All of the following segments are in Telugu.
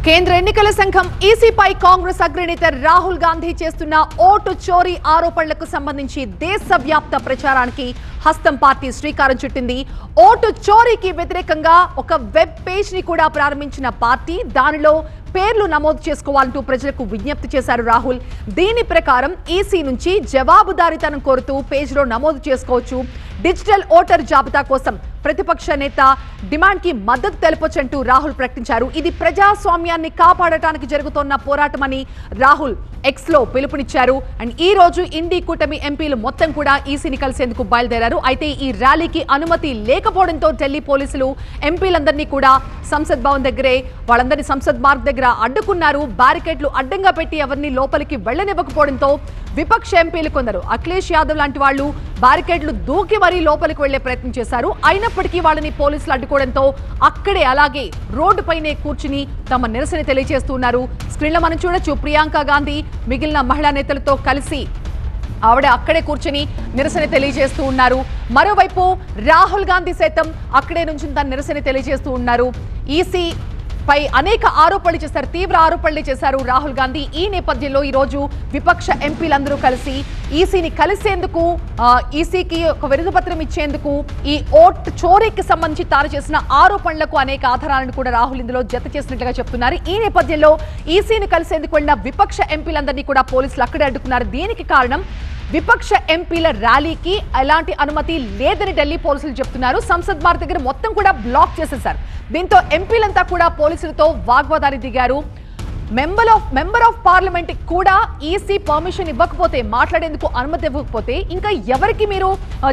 కేంద్ర ఎన్నికల సంఘం ఈసీపై కాంగ్రెస్ అగ్రనేత రాహుల్ గాంధీ చేస్తున్న ఓటు చోరీ ఆరోపణలకు సంబంధించి దేశవ్యాప్త ప్రచారానికి హస్తం పార్టీ శ్రీకారం చుట్టింది. ఓటు చోరీకి వ్యతిరేకంగా ఒక వెబ్ పేజ్ ని కూడా ప్రారంభించిన పార్టీ దానిలో పేర్లు నమోదు చేసుకోవాలంటూ ప్రజలకు విజ్ఞప్తి చేశారు రాహుల్. దీని ప్రకారం ఈసీ నుంచి జవాబుదారీతనం కోరుతూ పేజ్లో నమోదు చేసుకోవచ్చు. డిజిటల్ ఓటర్ జాబితా కోసం ప్రతిపక్ష నేత డిమాండ్ కి మద్దతు తెలపొచ్చంటూ రాహుల్ ప్రకటించారు. ఇది ప్రజాస్వామ్యాన్ని కాపాడటానికి జరుగుతున్న పోరాటమని రాహుల్ ఎక్స్ లో పిలుపునిచ్చారు. అండ్ ఈ రోజు ఇండి కూటమి ఎంపీలు మొత్తం కూడా ఈసీని కలిసేందుకు బయలుదేరారు. అయితే ఈ ర్యాలీకి అనుమతి లేకపోవడంతో ఢిల్లీ పోలీసులు ఎంపీలందరినీ కూడా సంసద్ భవన్ దగ్గరే వాళ్ళందరినీ సంసద్ మార్గ్ దగ్గర అడ్డుకున్నారు. బ్యారికేడ్లు అడ్డంగా పెట్టి ఎవరిని లోపలికి వెళ్లనివ్వకపోవడంతో విపక్ష ఎంపీలు కొందరు అఖిలేష్ యాదవ్ లాంటి వాళ్ళు బ్యారికేడ్లు దూకి మరీ లోపలికి వెళ్లే ప్రయత్నం చేశారు. అయినప్పటికీ వాళ్ళని పోలీసులు అడ్డుకోవడంతో అక్కడే అలాగే రోడ్డుపైనే కూర్చుని తమ నిరసన తెలియజేస్తున్నారు. స్క్రీన్ లో మనం చూడొచ్చు ప్రియాంక గాంధీ మిగిలిన మహిళా నేతలతో కలిసి ఆవిడ అక్కడే కూర్చొని నిరసన తెలియజేస్తూ ఉన్నారు. మరోవైపు రాహుల్ గాంధీ సైతం అక్కడే నుంచి తన నిరసన తెలియజేస్తూ ఉన్నారు. ఈసీ పై అనేక ఆరోపణలు చేశారు, తీవ్ర ఆరోపణలు చేశారు రాహుల్ గాంధీ. ఈ నేపథ్యంలో ఈ రోజు విపక్ష ఎంపీలందరూ కలిసి ఈసీని కలిసేందుకు ఈసీకి ఒక విరుదుపత్రం ఇచ్చేందుకు ఈ ఓట్ చోరీకి సంబంధించి తాను చేసిన ఆరోపణలకు అనేక ఆధారాలను కూడా రాహుల్ ఇందులో జత చేసినట్లుగా చెప్తున్నారు. ఈ నేపథ్యంలో ఈసీని కలిసేందుకు వెళ్ళిన విపక్ష ఎంపీలందరినీ కూడా పోలీసులు అక్కడే అడ్డుకున్నారు. దీనికి కారణం విపక్ష ఎంపీల ర్యాలీకి ఎలాంటి అనుమతి లేదని ఢిల్లీ పోలీసులు చెప్తున్నారు. సంసద్ మార్గ్ దగ్గర మొత్తం కూడా బ్లాక్ చేసేశారు. దీంతో ఎంపీలంతా కూడా పోలీసులతో వాగ్వాదానికి దిగారు. మెంబర్ ఆఫ్ పార్లమెంట్ కూడా ఈసీ పర్మిషన్ ఇవ్వకపోతే, మాట్లాడేందుకు అనుమతి ఇవ్వకపోతే ఇంకా ఎవరికి మీరు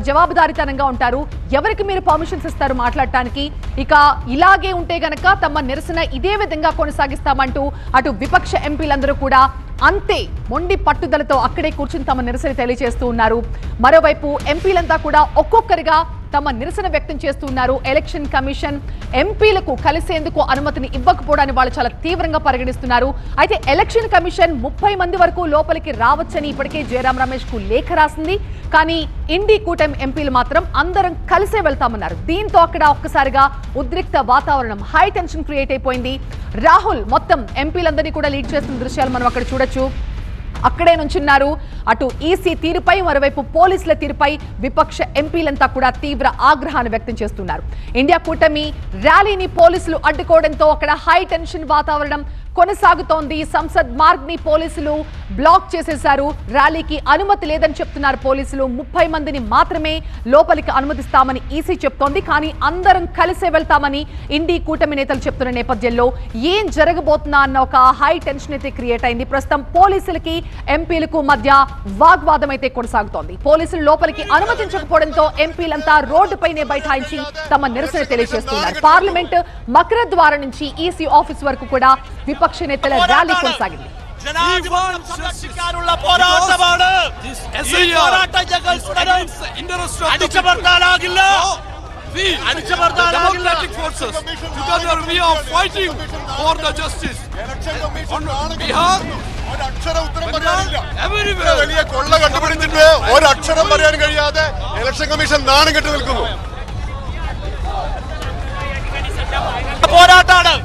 జవాబుదారీతనంగా ఉంటారు, ఎవరికి మీరు పర్మిషన్స్ ఇస్తారు మాట్లాడటానికి? ఇక ఇలాగే ఉంటే గనక తమ నిరసన ఇదే విధంగా కొనసాగిస్తామంటూ అటు విపక్ష ఎంపీలందరూ కూడా అంతే మొండి పట్టుదలతో అక్కడే కూర్చుని తమ నిరసన తెలియజేస్తూ ఉన్నారు. మరోవైపు ఎంపీలంతా కూడా ఒక్కొక్కరిగా తమ నిరసన వ్యక్తం చేస్తున్నారు. ఎలక్షన్ కమిషన్ ఎంపీలకు కలిసేందుకు అనుమతిని ఇవ్వకపోవడాన్ని వాళ్ళు చాలా తీవ్రంగా పరిగణిస్తున్నారు. అయితే ఎలక్షన్ కమిషన్ 30 మంది వరకు లోపలికి రావచ్చని ఇప్పటికే జయరాం రమేష్ కు లేఖ రాసింది. కానీ ఇండి కూటమి ఎంపీలు మాత్రం అందరం కలిసే వెళ్తామన్నారు. దీంతో అక్కడ ఒక్కసారిగా ఉద్రిక్త వాతావరణం, హై టెన్షన్ క్రియేట్ అయిపోయింది. రాహుల్ మొత్తం ఎంపీలందరినీ కూడా లీడ్ చేస్తున్న దృశ్యాలు మనం అక్కడ చూడొచ్చు. అక్కడే నుంచున్నారు. అటు ఈసీ తీరుపై మరోవైపు పోలీసుల తీరుపై విపక్ష ఎంపీలంతా కూడా తీవ్ర ఆగ్రహాన్ని వ్యక్తం చేస్తున్నారు. ఇండియా కూటమి ర్యాలీని పోలీసులు అడ్డుకోవడంతో అక్కడ హై టెన్షన్ వాతావరణం కొనసాగుతోంది. సంసద్ మార్గ్ ని పోలీసులు బ్లాక్ చేసేశారు. ర్యాలీకి అనుమతి లేదని చెప్తున్నారు పోలీసులు. 30 మందిని మాత్రమే లోపలికి అనుమతిస్తామని ఈసీ చెప్తోంది. కానీ అందరం కలిసే వెళ్తామని ఇండి కూటమి నేతలు చెప్తున్న నేపథ్యంలో ఏం జరగబోతున్నా అన్న ఒక హై టెన్షన్ అయితే క్రియేట్ అయింది. ప్రస్తుతం పోలీసులకి ఎంపీలకు మధ్య వాగ్వాదం అయితే కొనసాగుతోంది. పోలీసులు లోపలికి అనుమతించకపోవడంతో ఎంపీలంతా రోడ్డుపైనే బైఠాయించి తమ నిరసన తెలియజేస్తున్నారు. పార్లమెంట్ మకర ద్వారం నుంచి ఈసీ ఆఫీస్ వరకు కూడా విపక్ష నేతల ర్యాలీ కొనసాగింది. ഒരക്ഷരം പറയാൻ കഴിയാതെ ഇലക്ഷൻ കമ്മീഷൻ നാണം കെട്ടി നിൽക്കുന്നു. పోరాటాలు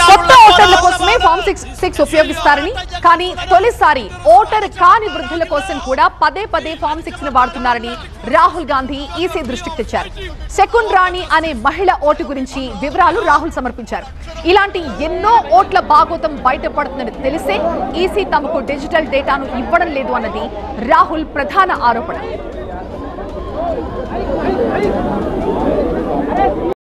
కొత్త ఓటర్ల కోసమే ఫామ్ 6 ఉపయోగిస్తారని, కానీ తొలిసారి ఓటర్ కాని వృద్ధుల కోసం కూడా పదే ఫామ్ 6 ను వాడుతున్నారని రాహుల్ గాంధీ ఈసీ దృష్టికి తెచ్చారు. శకున్ రాణి అనే మహిళ ఓటు గురించి వివరాలు రాహుల్ సమర్పించారు. ఇలాంటి ఎన్నో ఓట్ల భాగోతం బయటపడుతుందని తెలిసే ఈసీ తమకు డిజిటల్ డేటాను ఇవ్వడం లేదు అన్నది రాహుల్ ప్రధాన ఆరోపణ.